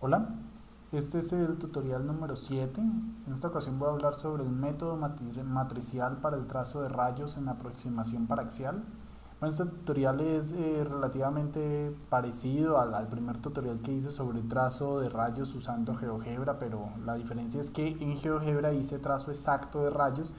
Hola, este es el tutorial número 7. En esta ocasión voy a hablar sobre el método matricial para el trazo de rayos en aproximación paraxial. Bueno, este tutorial es relativamente parecido al primer tutorial que hice sobre trazo de rayos usando GeoGebra, pero la diferencia es que en GeoGebra hice trazo exacto de rayos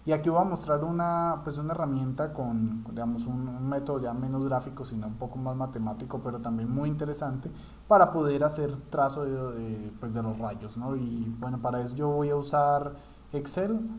y aquí voy a mostrar una herramienta con, digamos, un método ya menos gráfico, sino un poco más matemático, pero también muy interesante para poder hacer trazo de los rayos, ¿no? Y bueno, para eso yo voy a usar Excel.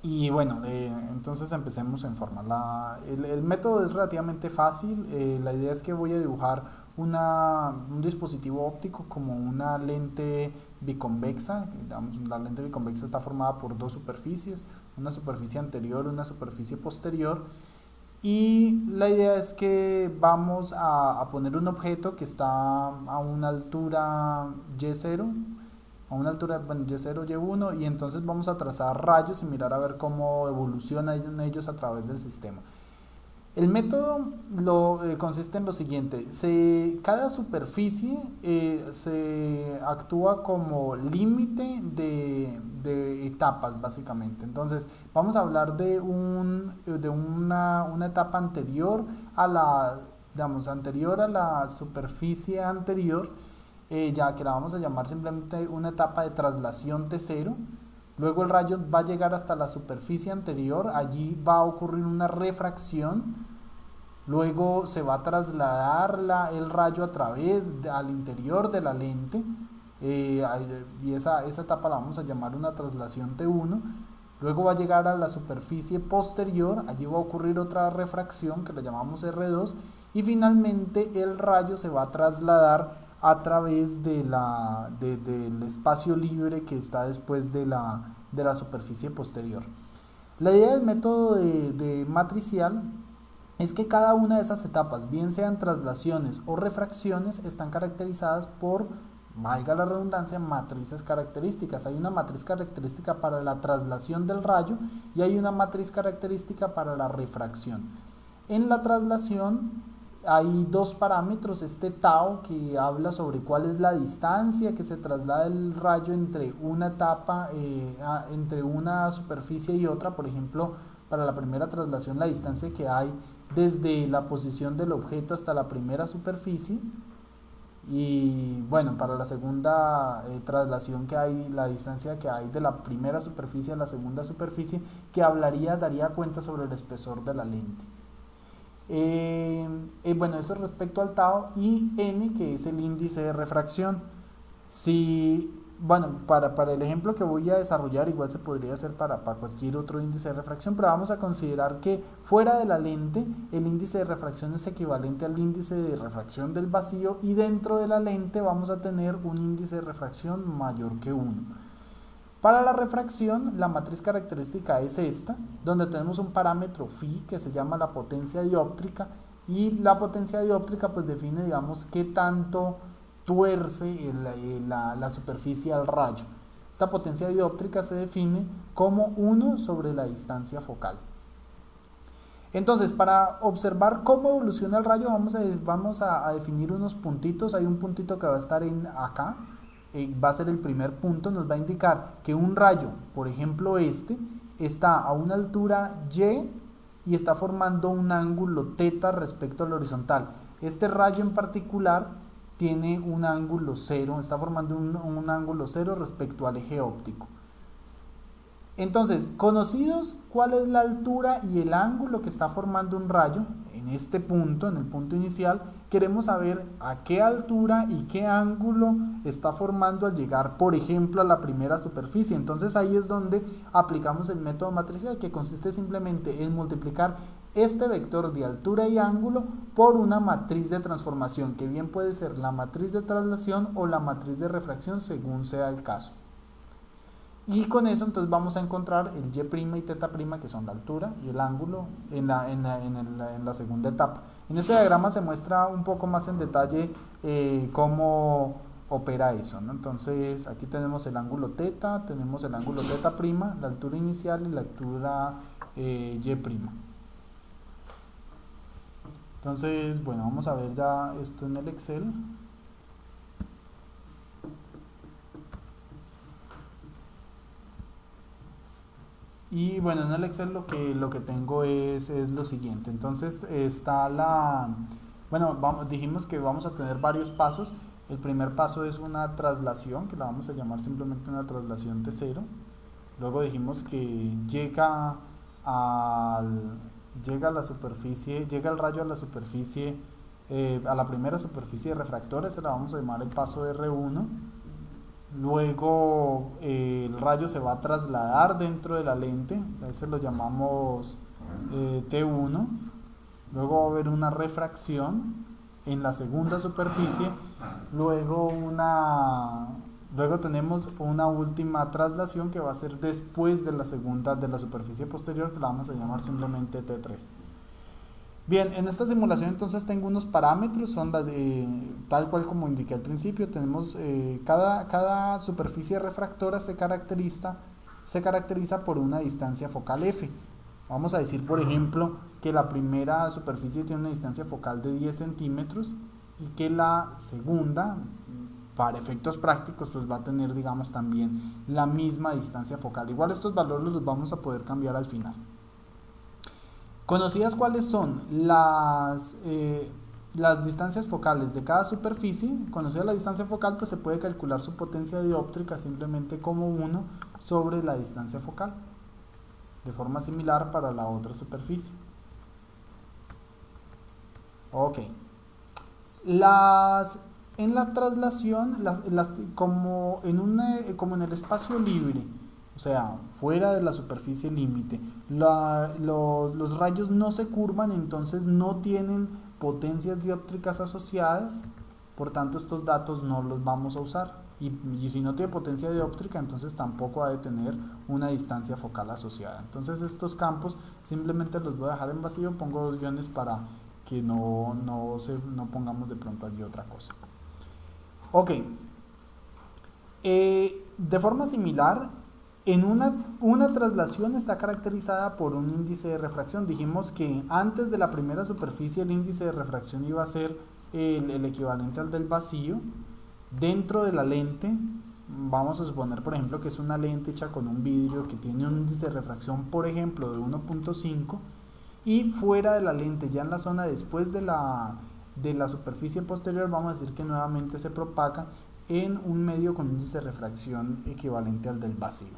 Y bueno, entonces empecemos en forma. El método es relativamente fácil. La idea es que voy a dibujar un dispositivo óptico como una lente biconvexa. Digamos, la lente biconvexa está formada por dos superficies, una superficie anterior y una superficie posterior. Y la idea es que vamos a poner un objeto que está a una altura y0, a una altura, bueno, y0, y1, y entonces vamos a trazar rayos y mirar a ver cómo evolucionan ellos a través del sistema. El método consiste en lo siguiente: cada superficie se actúa como límite de etapas, básicamente. Entonces vamos a hablar de una etapa anterior a anterior a la superficie anterior, ya que la vamos a llamar simplemente una etapa de traslación T0. Luego el rayo va a llegar hasta la superficie anterior, allí va a ocurrir una refracción, luego se va a trasladar el rayo a través al interior de la lente, y esa etapa la vamos a llamar una traslación T1. Luego va a llegar a la superficie posterior, allí va a ocurrir otra refracción que le llamamos R2, y finalmente el rayo se va a trasladar a través del espacio libre que está después de la superficie posterior. La idea del método de matricial es que cada una de esas etapas, bien sean traslaciones o refracciones, están caracterizadas por, valga la redundancia, matrices características. Hay una matriz característica para la traslación del rayo y hay una matriz característica para la refracción. En la traslación hay dos parámetros: este tau, que habla sobre cuál es la distancia que se traslada el rayo entre una etapa, entre una superficie y otra. Por ejemplo, para la primera traslación, la distancia que hay desde la posición del objeto hasta la primera superficie. Y bueno, para la segunda traslación, que hay la distancia que hay de la primera superficie a la segunda superficie, que daría cuenta sobre el espesor de la lente. Bueno, eso respecto al tau. Y n, que es el índice de refracción. Bueno, para el ejemplo que voy a desarrollar, igual se podría hacer para cualquier otro índice de refracción, pero vamos a considerar que fuera de la lente el índice de refracción es equivalente al índice de refracción del vacío, y dentro de la lente vamos a tener un índice de refracción mayor que 1. Para la refracción, la matriz característica es esta, donde tenemos un parámetro phi que se llama la potencia dióptrica, y la potencia dióptrica pues define, digamos, qué tanto tuerce la superficie al rayo. Esta potencia dióptrica se define como 1 sobre la distancia focal. Entonces, para observar cómo evoluciona el rayo, vamos a definir unos puntitos. Hay un puntito que va a estar acá, va a ser el primer punto. Nos va a indicar que un rayo, por ejemplo está a una altura y está formando un ángulo θ respecto al horizontal. Este rayo en particular tiene un ángulo 0, está formando un ángulo 0 respecto al eje óptico. Entonces, conocidos cuál es la altura y el ángulo que está formando un rayo en este punto, en el punto inicial, queremos saber a qué altura y qué ángulo está formando al llegar, por ejemplo, a la primera superficie. Entonces ahí es donde aplicamos el método matricial, que consiste simplemente en multiplicar este vector de altura y ángulo por una matriz de transformación, que bien puede ser la matriz de traslación o la matriz de refracción, según sea el caso. Y con eso entonces vamos a encontrar el y' y θ', que son la altura y el ángulo en la segunda etapa. En este diagrama se muestra un poco más en detalle cómo opera eso, ¿no? Entonces aquí tenemos el ángulo θ, tenemos el ángulo θ', la altura inicial y la altura y'. Entonces, bueno, vamos a ver ya esto en el Excel. Y bueno, en el Excel lo que tengo es lo siguiente. Entonces bueno, dijimos que vamos a tener varios pasos. El primer paso es una traslación, que la vamos a llamar simplemente una traslación T0. Luego dijimos que llega a la superficie, llega el rayo a la superficie, a la primera superficie refractora, se la vamos a llamar el paso R1. Luego el rayo se va a trasladar dentro de la lente, a ese lo llamamos T1. Luego va a haber una refracción en la segunda superficie. Luego tenemos una última traslación que va a ser después de la segunda, de la superficie posterior, que la vamos a llamar simplemente T3. Bien, en esta simulación entonces tengo unos parámetros, son tal cual como indiqué al principio. Tenemos cada superficie refractora se caracteriza por una distancia focal f. Vamos a decir, por ejemplo, que la primera superficie tiene una distancia focal de 10 centímetros y que la segunda, para efectos prácticos, pues va a tener, digamos, también la misma distancia focal. Igual estos valores los vamos a poder cambiar al final. Conocidas cuáles son las distancias focales de cada superficie, conocida la distancia focal, pues se puede calcular su potencia dióptrica simplemente como 1 sobre la distancia focal, de forma similar para la otra superficie. Ok. En la traslación, como en el espacio libre, o sea, fuera de la superficie límite, los rayos no se curvan, entonces no tienen potencias dióptricas asociadas, por tanto estos datos no los vamos a usar. Y si no tiene potencia dióptrica, entonces tampoco ha de tener una distancia focal asociada. Entonces estos campos simplemente los voy a dejar en vacío, pongo 2 guiones para que no pongamos de pronto allí otra cosa. Ok. De forma similar, en una traslación está caracterizada por un índice de refracción. Dijimos que antes de la primera superficie el índice de refracción iba a ser el equivalente al del vacío. Dentro de la lente, vamos a suponer, por ejemplo, que es una lente hecha con un vidrio que tiene un índice de refracción, por ejemplo, de 1.5, y fuera de la lente, ya en la zona después de la superficie posterior, vamos a decir que nuevamente se propaga en un medio con índice de refracción equivalente al del vacío.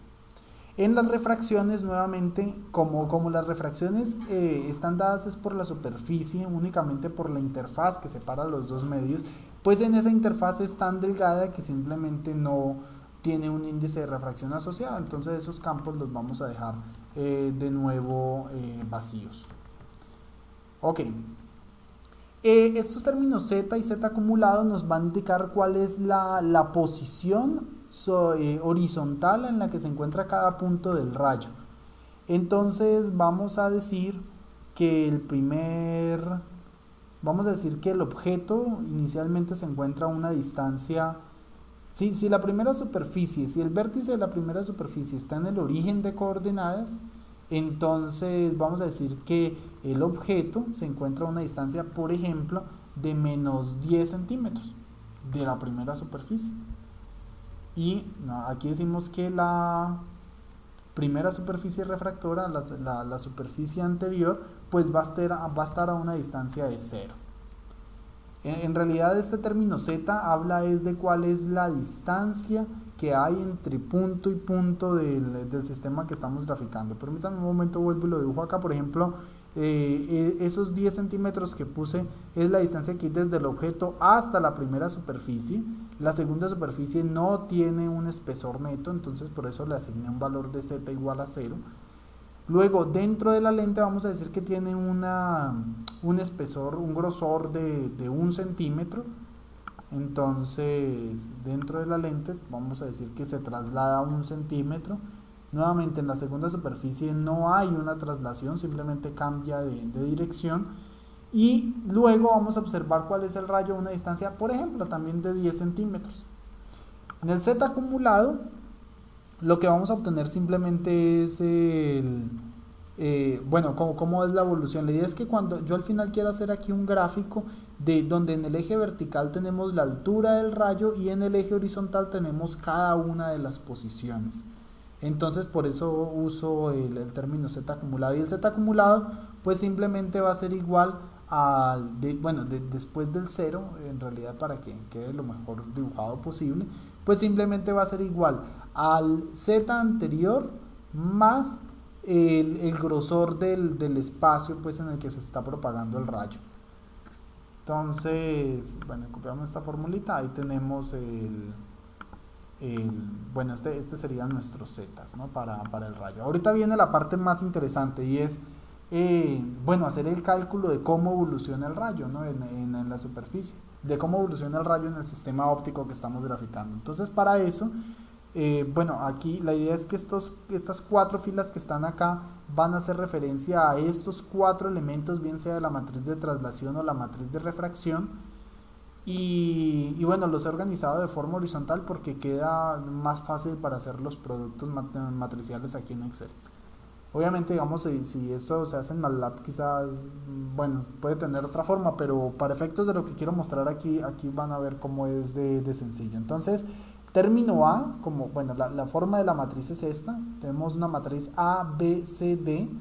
En las refracciones, nuevamente, como las refracciones están dadas es por la superficie, únicamente por la interfaz que separa los dos medios, pues en esa interfaz es tan delgada que simplemente no tiene un índice de refracción asociado. Entonces esos campos los vamos a dejar de nuevo vacíos. Ok. Estos términos Z y Z acumulado nos van a indicar cuál es la posición horizontal en la que se encuentra cada punto del rayo. Entonces vamos a decir que el objeto inicialmente se encuentra a una distancia, si la primera superficie, si el vértice de la primera superficie está en el origen de coordenadas, entonces vamos a decir que el objeto se encuentra a una distancia, por ejemplo, de menos 10 centímetros de la primera superficie. Y aquí decimos que la primera superficie refractora, la superficie anterior, pues va a estar a una distancia de 0. En realidad este término Z habla es de cuál es la distancia que hay entre punto y punto del sistema que estamos graficando. Permítanme un momento, vuelvo y lo dibujo acá. Por ejemplo, esos 10 centímetros que puse es la distancia que hay desde el objeto hasta la primera superficie. La segunda superficie no tiene un espesor neto, entonces por eso le asigné un valor de Z igual a 0. Luego, dentro de la lente vamos a decir que tiene un espesor, un grosor de 1 centímetro. Entonces, dentro de la lente vamos a decir que se traslada a 1 centímetro. Nuevamente, en la segunda superficie no hay una traslación, simplemente cambia de dirección. Y luego vamos a observar cuál es el rayo a una distancia, por ejemplo, también de 10 centímetros. En el Z acumulado, lo que vamos a obtener simplemente es cómo es la evolución. La idea es que cuando yo al final quiero hacer aquí un gráfico de donde en el eje vertical tenemos la altura del rayo y en el eje horizontal tenemos cada una de las posiciones. Entonces por eso uso el término z acumulado, y el z acumulado pues simplemente va a ser igual al después del 0, en realidad para que quede lo mejor dibujado posible, pues simplemente va a ser igual al z anterior más el grosor del espacio pues en el que se está propagando el rayo. Entonces, bueno, copiamos esta formulita, ahí tenemos este serían nuestros zetas, ¿no? para el rayo. Ahorita viene la parte más interesante, y es hacer el cálculo de cómo evoluciona el rayo, ¿no? en la superficie, de cómo evoluciona el rayo en el sistema óptico que estamos graficando. Entonces para eso, aquí la idea es que estas 4 filas que están acá van a hacer referencia a estos 4 elementos, bien sea de la matriz de traslación o la matriz de refracción. Y los he organizado de forma horizontal porque queda más fácil para hacer los productos matriciales aquí en Excel. Obviamente, digamos, si esto se hace en MATLAB, quizás, puede tener otra forma, pero para efectos de lo que quiero mostrar aquí van a ver cómo es de sencillo. Entonces, término A, la forma de la matriz es esta, tenemos una matriz A, B, C, D.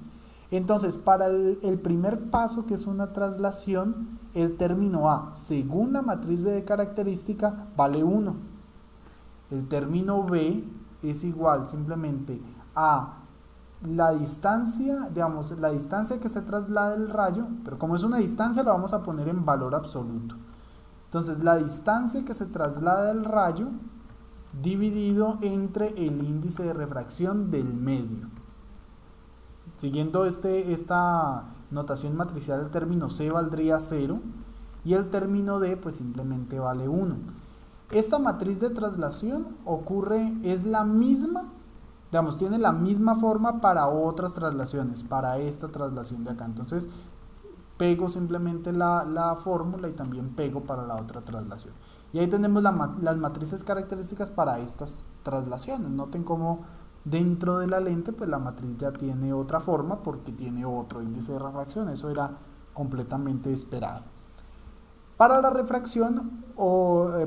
Entonces, para el primer paso, que es una traslación, el término A, según la matriz de característica, vale 1. El término B es igual simplemente a la distancia, la distancia que se traslada el rayo, pero como es una distancia, lo vamos a poner en valor absoluto. Entonces, la distancia que se traslada el rayo dividido entre el índice de refracción del medio. Siguiendo esta notación matricial, el término C valdría 0 y el término D pues simplemente vale 1. Esta matriz de traslación es la misma, tiene la misma forma para otras traslaciones, para esta traslación de acá. Entonces pego simplemente la fórmula y también pego para la otra traslación. Y ahí tenemos las matrices características para estas traslaciones. Noten cómo dentro de la lente pues la matriz ya tiene otra forma porque tiene otro índice de refracción. Eso era completamente esperado. Para la refracción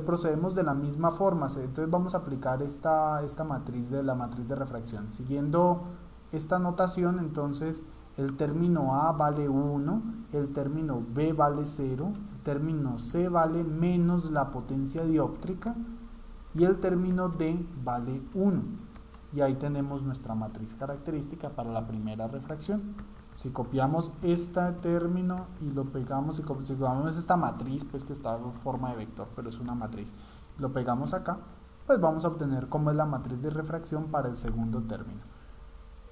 procedemos de la misma forma. Entonces vamos a aplicar esta matriz la matriz de refracción. Siguiendo esta notación, entonces el término A vale 1, el término B vale 0, el término C vale menos la potencia dióptrica y el término D vale 1. Y ahí tenemos nuestra matriz característica para la primera refracción. Si copiamos este término y lo pegamos, si copiamos esta matriz, pues que está en forma de vector, pero es una matriz, y lo pegamos acá, pues vamos a obtener cómo es la matriz de refracción para el segundo término.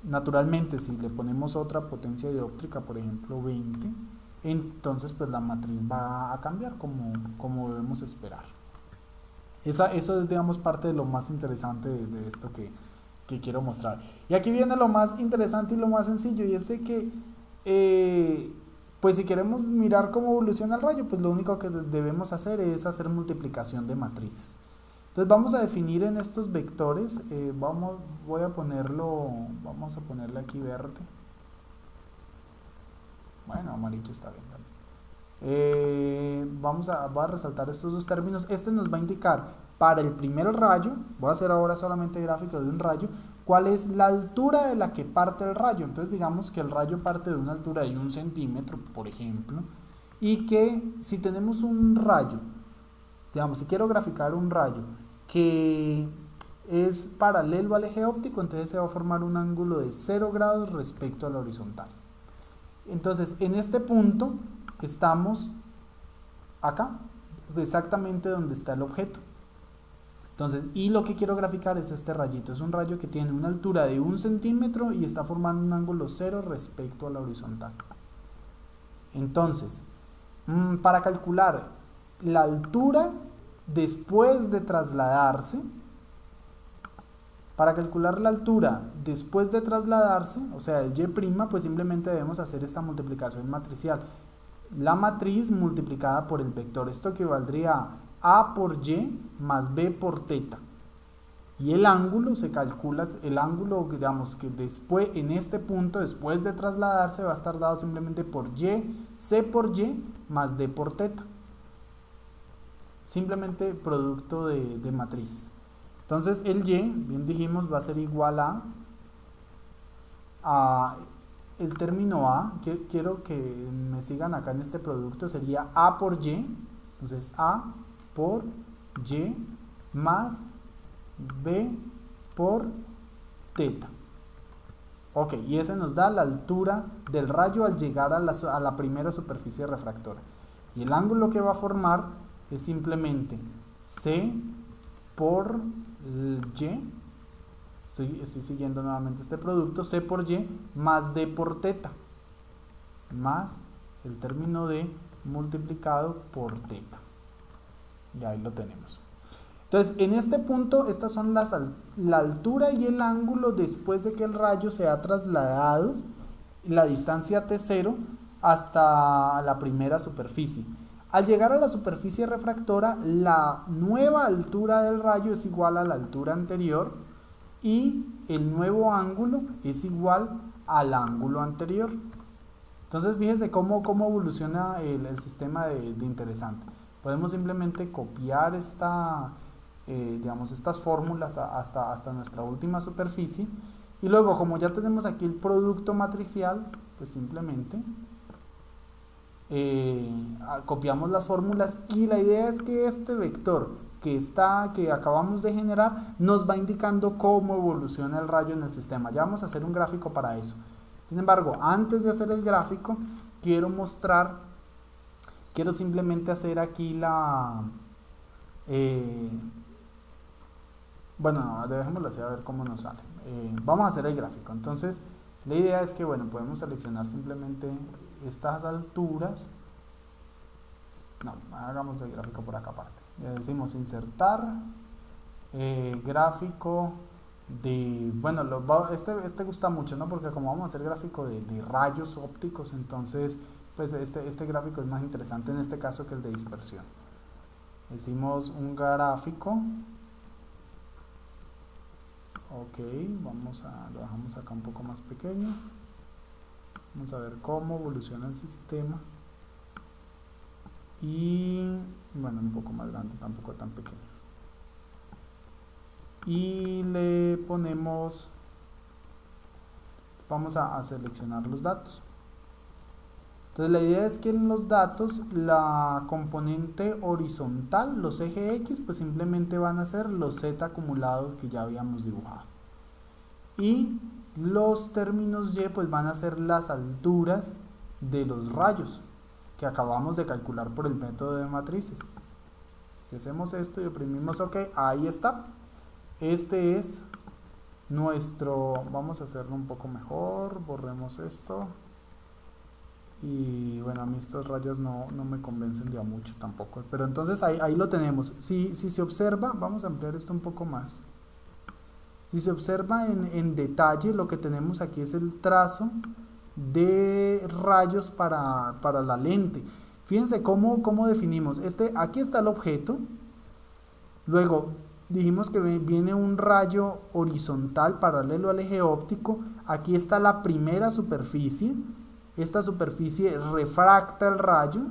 Naturalmente, si le ponemos otra potencia dióptrica, por ejemplo 20, entonces pues la matriz va a cambiar como debemos esperar. Eso es, digamos, parte de lo más interesante de esto que quiero mostrar. Y aquí viene lo más interesante y lo más sencillo, y es de que pues si queremos mirar cómo evoluciona el rayo, pues lo único que debemos hacer es hacer multiplicación de matrices. Entonces vamos a definir en estos vectores, vamos a ponerle aquí verde, amarillo está bien también. Voy a resaltar estos dos términos. Este nos va a indicar para el primer rayo, voy a hacer ahora solamente gráfico de un rayo, cuál es la altura de la que parte el rayo. Entonces digamos que el rayo parte de una altura de 1 centímetro, por ejemplo, y que si tenemos un rayo, si quiero graficar un rayo que es paralelo al eje óptico, entonces se va a formar un ángulo de 0 grados respecto a la horizontal. Entonces en este punto estamos acá, exactamente donde está el objeto. Entonces, y lo que quiero graficar es este rayito. Es un rayo que tiene una altura de 1 centímetro y está formando un ángulo 0 respecto a la horizontal. Entonces, para calcular la altura después de trasladarse, o sea, el y', pues simplemente debemos hacer esta multiplicación matricial. La matriz multiplicada por el vector. Esto equivaldría a por y más b por teta. Y el ángulo se calcula, digamos que después, en este punto, después de trasladarse, va a estar dado simplemente por y, c por y más d por teta. Simplemente producto de matrices. Entonces el y, bien dijimos, va a ser igual a el término a, quiero que me sigan acá en este producto, sería a por y, entonces a por y más b por teta. Ok, y ese nos da la altura del rayo al llegar a la primera superficie refractora. Y el ángulo que va a formar es simplemente C por Y, estoy siguiendo nuevamente este producto, C por Y más D por teta, más el término D multiplicado por teta. Y ahí lo tenemos. Entonces, en este punto, estas son la altura y el ángulo después de que el rayo se ha trasladado la distancia T0 hasta la primera superficie. Al llegar a la superficie refractora, la nueva altura del rayo es igual a la altura anterior y el nuevo ángulo es igual al ángulo anterior. Entonces, fíjense cómo evoluciona el sistema de interesante. Podemos simplemente copiar estas fórmulas hasta nuestra última superficie, y luego, como ya tenemos aquí el producto matricial, pues simplemente copiamos las fórmulas, y la idea es que este vector que acabamos de generar nos va indicando cómo evoluciona el rayo en el sistema. Ya vamos a hacer un gráfico para eso. Sin embargo, antes de hacer el gráfico, quiero simplemente hacer aquí bueno, dejémoslo así a ver cómo nos sale. Vamos a hacer el gráfico. Entonces, la idea es que, bueno, podemos seleccionar simplemente estas alturas. No, hagamos el gráfico por acá aparte. Le decimos insertar, gráfico de, bueno, este gusta mucho, ¿no? Porque como vamos a hacer gráfico de rayos ópticos, entonces, pues este gráfico es más interesante en este caso que el de dispersión. Decimos un gráfico. Ok, lo dejamos acá un poco más pequeño. Vamos a ver cómo evoluciona el sistema. Y bueno, un poco más grande, tampoco tan pequeño. Y le ponemos, vamos a seleccionar los datos. Entonces la idea es que en los datos la componente horizontal, los ejes X, pues simplemente van a ser los Z acumulados que ya habíamos dibujado. Y los términos Y pues van a ser las alturas de los rayos que acabamos de calcular por el método de matrices. Si hacemos esto y oprimimos OK, ahí está. Este es nuestro, vamos a hacerlo un poco mejor, borremos esto. Y bueno, a mí estas rayas no me convencen de a mucho tampoco, pero entonces ahí lo tenemos. Si se observa, vamos a ampliar esto un poco más. Si se observa en detalle, lo que tenemos aquí es el trazo de rayos para la lente. Fíjense cómo definimos. Aquí está el objeto, luego dijimos que viene un rayo horizontal paralelo al eje óptico, aquí está la primera superficie. Esta superficie refracta el rayo,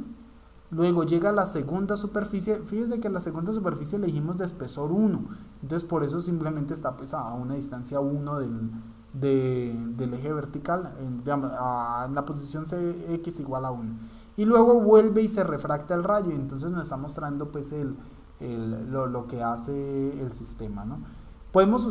luego llega a la segunda superficie. Fíjense que la segunda superficie le dijimos de espesor 1, entonces por eso simplemente está pues a una distancia 1 del eje vertical, en la posición X igual a 1, y luego vuelve y se refracta el rayo, y entonces nos está mostrando pues lo que hace el sistema, ¿no? Podemos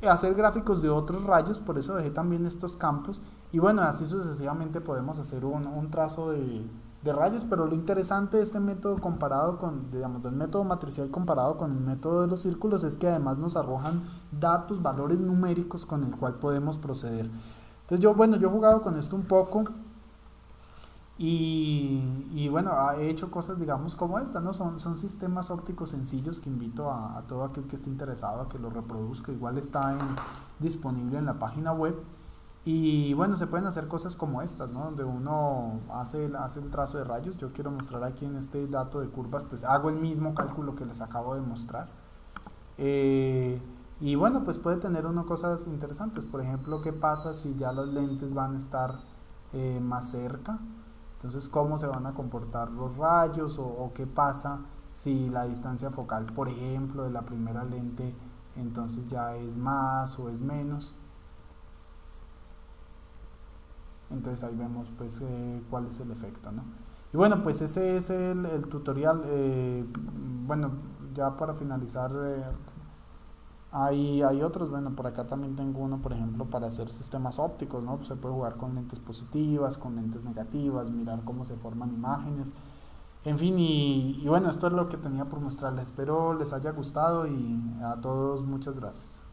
hacer gráficos de otros rayos, por eso dejé también estos campos, y bueno, así sucesivamente podemos hacer un trazo de rayos. Pero lo interesante de este método comparado con, digamos, del método matricial comparado con el método de los círculos, es que además nos arrojan datos, valores numéricos con el cual podemos proceder. Entonces yo he jugado con esto un poco, y bueno, he hecho cosas, digamos, como esta, ¿no? Son sistemas ópticos sencillos que invito a todo aquel que esté interesado a que lo reproduzca. Igual está disponible en la página web. Y bueno, se pueden hacer cosas como estas, ¿no? Donde uno hace el trazo de rayos. Yo quiero mostrar aquí en este dato de curvas, pues hago el mismo cálculo que les acabo de mostrar. Y bueno, pues puede tener uno cosas interesantes. Por ejemplo, ¿qué pasa si ya las lentes van a estar más cerca? Entonces, cómo se van a comportar los rayos o qué pasa si la distancia focal, por ejemplo, de la primera lente entonces ya es más o es menos. Entonces ahí vemos pues cuál es el efecto, ¿no? Y bueno, pues ese es el tutorial. Bueno, ya para finalizar, hay otros, bueno, por acá también tengo uno, por ejemplo, para hacer sistemas ópticos, ¿no? Pues se puede jugar con lentes positivas, con lentes negativas, mirar cómo se forman imágenes, en fin, y bueno, esto es lo que tenía por mostrarles. Espero les haya gustado y a todos muchas gracias.